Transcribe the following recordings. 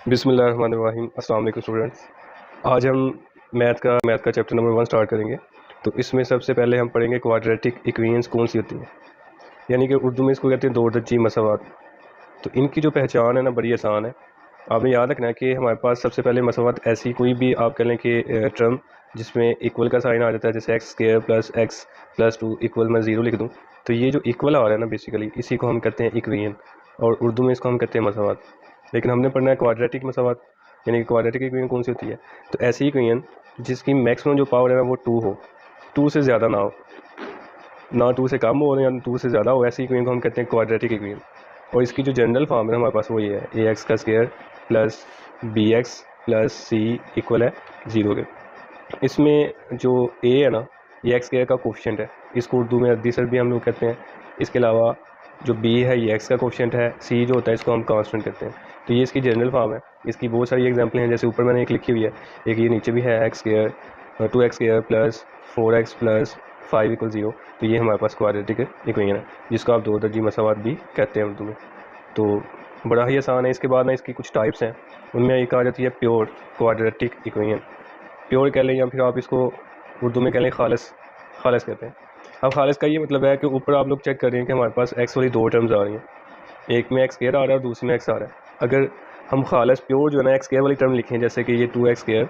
बिस्मिल्लाहिर्रहमानिर्रहीम। अस्सलाम वालेकुम स्टूडेंट्स। आज हम मैथ का चैप्टर नंबर 1 स्टार्ट करेंगे। तो इसमें सबसे पहले हम पढ़ेंगे क्वाड्रेटिक इक्वेशंस कौन सी होती हैं, यानी कि उर्दू में इसको कहते हैं दो दर्जी मसावात। तो इनकी जो पहचान है ना बड़ी आसान है। आपने याद रखना है कि हमारे पास सबसे पहले मसावात ऐसी कोई भी आप कह लें कि टर्म जिसमें इक्वल का साइन आ जाता है, जैसे x square plus x plus 2 equal मैं 0 लिख दूँ, तो ये जो इक्वल आ रहा है ना बेसिकली इसी को हम कहते हैं इक्वेशन, और उर्दू में इसको हम कहते हैं मसावात। लेकिन हमने पढ़ना है क्वाड्रेटिक मसावात, यानी कि क्वाड्रेटिक इक्वेशन कौन सी होती है। तो ऐसी इक्वेशन जिसकी मैक्सिमम जो पावर है ना वो 2 हो, 2 से ज़्यादा ना हो, ना 2 से कम हो या 2 से ज़्यादा हो, ऐसी इक्वेशन को हम कहते हैं क्वाड्रेटिक इक्वेशन। और इसकी जो जनरल फॉर्म है हमारे पास वो ये है, ए एक्स का square plus b x plus c equal है 0 के। इसमें जो ए है ना ये एक्स स्क्वायर का कोफिशिएंट है, इसको उर्दू में अद्दी सर भी हम लोग कहते हैं। इसके अलावा जो बी है ये एक्स का कोफिशिएंट है, सी जो होता है इसको हम कांस्टेंट कहते हैं। तो ये इसकी जनरल फॉर्म है। इसकी बहुत सारी एग्जांपल हैं, जैसे ऊपर मैंने एक लिखी हुई है, एक ये नीचे भी है, x square 2x square plus 4x plus 5 equal 0। तो ये हमारे पास क्वाड्रेटिक इक्वेशन है, जिसको आप दो दर्जी मसावात भी कहते हैं उर्दू में। तो बड़ा ही आसान है। इसके बाद ना इसकी कुछ टाइप्स हैं, उनमें एक आ जाती है प्योर क्वाड्रेटिक इक्वेशन। प्योर कह लें या फिर आप इसको उर्दू में कह लें खालिस, खालिस कहते हैं। अब खालिस का ये मतलब है कि ऊपर आप लोग चेक कर रहे हैं कि हमारे पास एक्स वाली दो टर्म्स आ रही हैं, एक में एक्स स्क्वायर आ रहा है और दूसरे में एक्स आ रहा है। अगर हम खालिस प्योर जो है ना एक्स स्क्वायर वाली टर्म लिखें, जैसे कि ये 2x स्क्वायर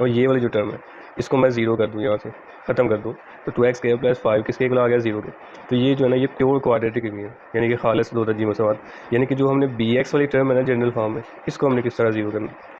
और ये वाली जो टर्म है इसको मैं 0 कर दूँ, यहाँ से ख़त्म कर दूँ, तो 2x स्क्वायर प्लस 5 किसके इक्वल आ गया 0 के। तो ये जो है ना ये प्योर क्वाड्रेटिक इक्वेशन, यानी कि खालिस दो दर्जी मसावात। यानी कि जो हमने बी एक्स वाली टर्म है ना जनरल फॉर्म में, इसको हमने किस तरह 0 करना।